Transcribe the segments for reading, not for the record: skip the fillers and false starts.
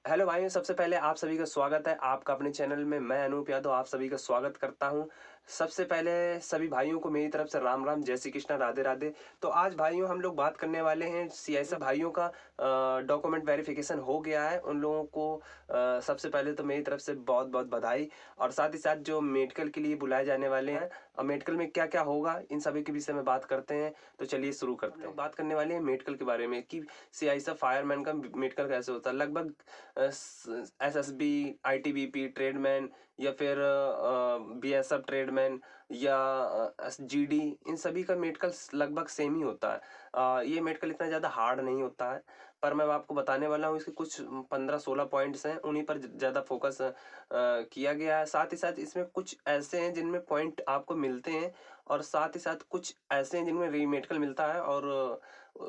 Hello भाइयों, सबसे पहले आप सभी का स्वागत है आपका अपने चैनल में। मैं अनूप यादव आप सभी का स्वागत करता हूं। सबसे पहले सभी भाइयों को मेरी तरफ से राम राम, जय श्री कृष्णा, राधे राधे। तो आज भाइयों हम लोग बात करने वाले हैं सीआईएसएफ भाइयों का। डॉक्यूमेंट वेरिफिकेशन हो गया है उन लोगों को। सबसे पहले तो मेरी तरफ से बहुत बहुत बधाई। और साथ ही साथ जो मेडिकल के लिए बुलाए जाने वाले हैं, अब मेडिकल में क्या क्या होगा इन सभी के विषय में बात करते हैं। तो चलिए शुरू करते हैं। बात करने वाले हैं मेडिकल के बारे में कि सीआईएसएफ फायरमैन का मेडिकल कैसे होता है। लगभग एसएसबी, आईटीबीपी ट्रेडमैन, या फिर बीएसएफ ट्रेडमैन, या जीडी, इन सभी का मेडिकल लगभग सेम ही होता है। ये मेडिकल इतना ज़्यादा हार्ड नहीं होता है, पर मैं आपको बताने वाला हूँ इसके कुछ 15-16 पॉइंट्स हैं, उन्हीं पर ज़्यादा फोकस किया गया है। साथ ही साथ इसमें कुछ ऐसे हैं जिनमें पॉइंट आपको मिलते हैं, और साथ ही साथ कुछ ऐसे हैं जिनमें री मेडिकल मिलता है और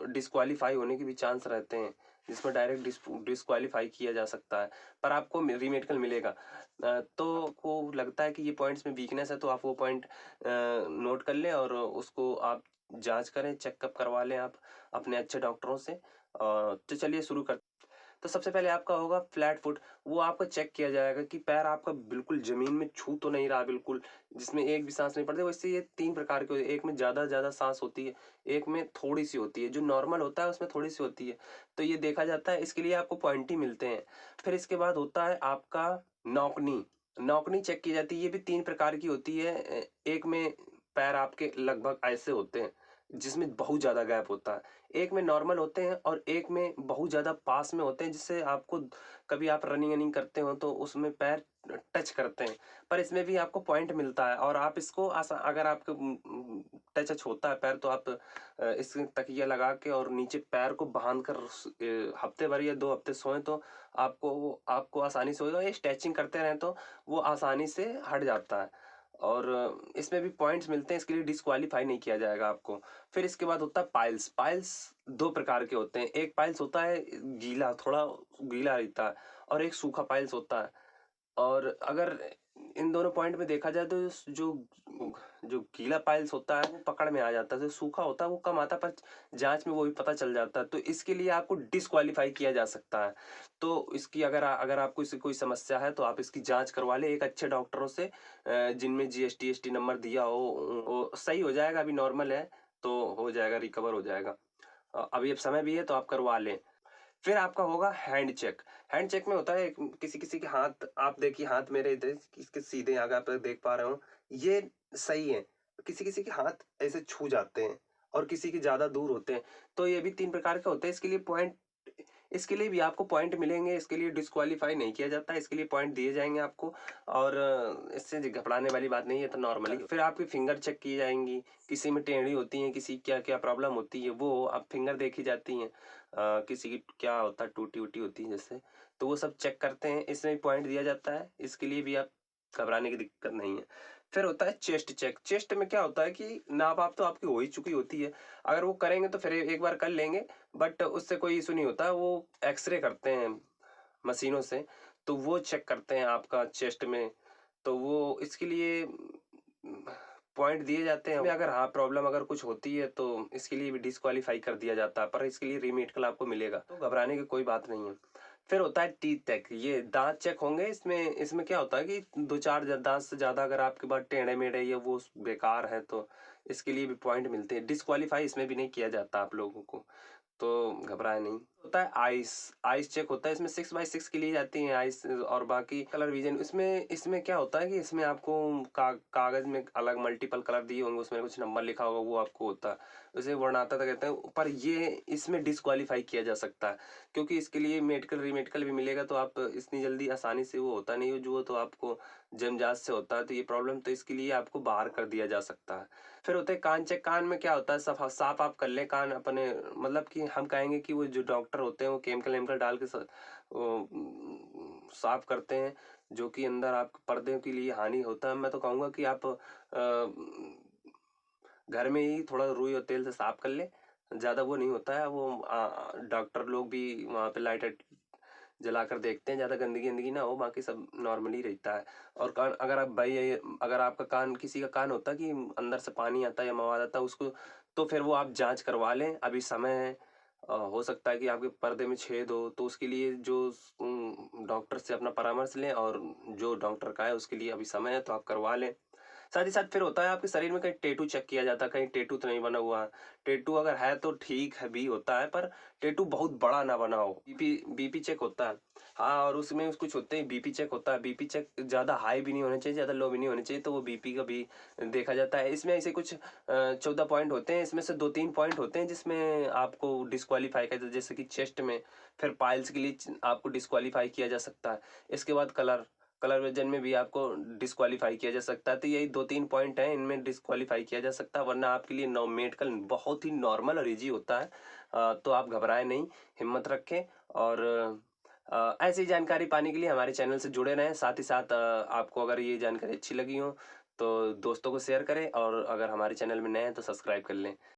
डिस्क्वालीफाई होने के भी चांस रहते हैं, जिसमें डायरेक्ट डिस्क्वालीफाई किया जा सकता है, पर आपको रीमेडिकल मिलेगा। तो आपको लगता है कि ये पॉइंट्स में वीकनेस है, तो आप वो पॉइंट नोट कर लें और उसको आप जांच करें, चेकअप करवा लें आप अपने अच्छे डॉक्टरों से। तो चलिए शुरू करते। तो सबसे पहले आपका होगा फ्लैट फुट। वो आपका चेक किया जाएगा कि पैर आपका बिल्कुल जमीन में छू तो नहीं रहा बिल्कुल, जिसमें एक भी सांस नहीं पड़ती। वैसे ये तीन प्रकार के होते हैं, एक में ज्यादा सांस होती है, एक में थोड़ी सी होती है। जो नॉर्मल होता है उसमें थोड़ी सी होती है, तो ये देखा जाता है, इसके लिए आपको पॉइंट ही मिलते हैं। फिर इसके बाद होता है आपका नौकनी। नौकनी चेक की जाती है, ये भी तीन प्रकार की होती है। एक में पैर आपके लगभग ऐसे होते हैं जिसमें बहुत ज्यादा गैप होता है, एक में नॉर्मल होते हैं, और एक में बहुत ज्यादा पास में होते हैं, जिससे आपको कभी आप रनिंग रनिंग करते हो तो उसमें पैर टच करते हैं, पर इसमें भी आपको पॉइंट मिलता है। और आप इसको अगर आपके टच टच होता है पैर, तो आप इस तकिया लगा के और नीचे पैर को बांध कर हफ्ते भर या 2 हफ्ते सोएं, तो आपको आपको आसानी से होगा। ये स्ट्रेचिंग करते रहें तो वो आसानी से हट जाता है, और इसमें भी पॉइंट्स मिलते हैं, इसके लिए डिस्क्वालीफाई नहीं किया जाएगा आपको। फिर इसके बाद होता है पाइल्स। पाइल्स दो प्रकार के होते हैं, एक पाइल्स होता है गीला, थोड़ा गीला रहता है, और एक सूखा पाइल्स होता है। और अगर इन दोनों पॉइंट में देखा जाए तो जो जो गीला पाइल्स होता है वो पकड़ में आ जाता है, जो सूखा होता है वो कम आता है, पर जांच में वो भी पता चल जाता है, तो इसके लिए आपको डिस्क्वालीफाई किया जा सकता है। तो इसकी अगर आपको इसकी कोई समस्या है तो आप इसकी जांच करवा ले एक अच्छे डॉक्टरों से, जिनमें जीएसटी एसटी नंबर दिया हो। वो सही हो जाएगा, अभी नॉर्मल है तो हो जाएगा, रिकवर हो जाएगा। अभी अब समय भी है तो आप करवा लें। फिर आपका होगा हैंड चेक। हैंड चेक में होता है किसी किसी के हाथ, आप देखिए हाथ मेरे इधर इसके सीधे आगे आप देख पा रहे हो, ये सही है। किसी किसी के हाथ ऐसे छू जाते हैं और किसी के ज्यादा दूर होते हैं, तो ये भी तीन प्रकार के होते हैं। इसके लिए भी आपको पॉइंट मिलेंगे, इसके लिए डिस्क्वालीफाई नहीं किया जाता, इसके लिए पॉइंट दिए जाएंगे आपको। और इससे घबराने वाली बात नहीं है, तो नॉर्मली फिर आपकी फिंगर चेक की जाएंगी। किसी में टेढ़ी होती है, किसी क्या क्या प्रॉब्लम होती है, वो अब फिंगर देखी जाती हैं। किसी की क्या होता है, टूटी उटी होती है जैसे, तो वो सब चेक करते हैं, इसमें भी पॉइंट दिया जाता है, इसके लिए भी आप घबराने की दिक्कत नहीं है। फिर होता है चेस्ट चेक। चेस्ट में क्या होता है कि नाप आप तो आपकी हो ही चुकी होती है, अगर वो करेंगे तो फिर एक बार कर लेंगे, बट उससे कोई इशू नहीं होता। वो एक्सरे करते हैं मशीनों से, तो वो चेक करते हैं आपका चेस्ट में, तो वो इसके लिए पॉइंट दिए जाते हैं। अगर हाँ प्रॉब्लम अगर कुछ होती है तो इसके लिए भी डिस्क्वालीफाई कर दिया जाता है, पर इसके लिए रीमेडिकल आपको मिलेगा, तो घबराने की कोई बात नहीं है। फिर होता है टीथ चेक। ये दांत चेक होंगे। इसमें क्या होता है कि 2-4 दांत से ज्यादा अगर आपके पास टेढ़े मेढ़े या वो बेकार है, तो इसके लिए भी पॉइंट मिलते हैं। डिस्क्वालीफाई इसमें भी नहीं किया जाता आप लोगों को, तो घबराए नहीं। होता है आइस। आइस चेक होता है, इसमें 6x6 की ली जाती है आइस, और बाकी कलर विजन। इसमें इसमें क्या होता है कि इसमें आपको कागज में अलग मल्टीपल कलर दिए होंगे, उसमें कुछ नंबर लिखा होगा, वो आपको होता है, उसे वर्णनाता कहते हैं। पर ये इसमें डिस्क्वालीफाई किया जा सकता है, क्योंकि इसके लिए मेडिकल रीमेडिकल भी मिलेगा, तो आप इतनी जल्दी आसानी से वो होता नहीं है, जो तो आपको जमजात से होता है, तो ये प्रॉब्लम, तो इसके लिए आपको बाहर कर दिया जा सकता है। फिर होते हैं कान चेक। कान में क्या होता है, साफ साफ आप कर लें कान अपने, मतलब कि हम कहेंगे कि वो जो डॉक्टर होते हैं वो केमिकल वेमिकल डाल के साफ करते हैं, जो कि अंदर आप पर्दे के लिए हानि होता है। मैं तो कहूँगा कि आप घर में ही थोड़ा रुई और तेल से साफ कर ले, ज्यादा वो नहीं होता है। वो डॉक्टर लोग भी वहाँ पे लाइट जलाकर देखते हैं, ज्यादा गंदगी गंदगी ना हो, बाकी सब नॉर्मली रहता है। और कान अगर आप भाई, अगर आपका कान, किसी का कान होता है कि अंदर से पानी आता है या मवाद आता है उसको, तो फिर वो आप जांच करवा लें, अभी समय है। हो सकता है कि आपके पर्दे में छेद हो, तो उसके लिए जो डॉक्टर से अपना परामर्श लें और जो डॉक्टर का है उसके लिए अभी समय है तो आप करवा लें। साथ ही साथ फिर होता है आपके शरीर में कहीं टैटू चेक किया जाता है, कहीं टैटू तो नहीं बना हुआ। टैटू अगर है तो ठीक है भी होता है, पर टैटू बहुत बड़ा ना बना हो। बीपी चेक होता है। हाँ, और उसमें कुछ होते हैं, बीपी चेक होता है। बीपी चेक ज़्यादा हाई भी नहीं होना चाहिए, ज़्यादा लो भी नहीं होना चाहिए, तो वो बीपी का भी देखा जाता है। इसमें ऐसे कुछ 14 पॉइंट होते हैं, इसमें से 2-3 पॉइंट होते हैं जिसमें आपको डिस्क्वालीफाई किया जाता है, जैसे कि चेस्ट में। फिर पाइल्स के लिए आपको डिस्क्वालीफाई किया जा सकता है। इसके बाद कलर विजन में भी आपको डिस्क्वालीफाई किया जा सकता है। तो यही 2-3 पॉइंट हैं, इनमें डिस्क्वालीफाई किया जा सकता है, वरना आपके लिए मेडिकल बहुत ही नॉर्मल और ईजी होता है। तो आप घबराएं नहीं, हिम्मत रखें। और ऐसी जानकारी पाने के लिए हमारे चैनल से जुड़े रहें। साथ ही साथ आपको अगर ये जानकारी अच्छी लगी हो तो दोस्तों को शेयर करें, और अगर हमारे चैनल में नए हैं तो सब्सक्राइब कर लें।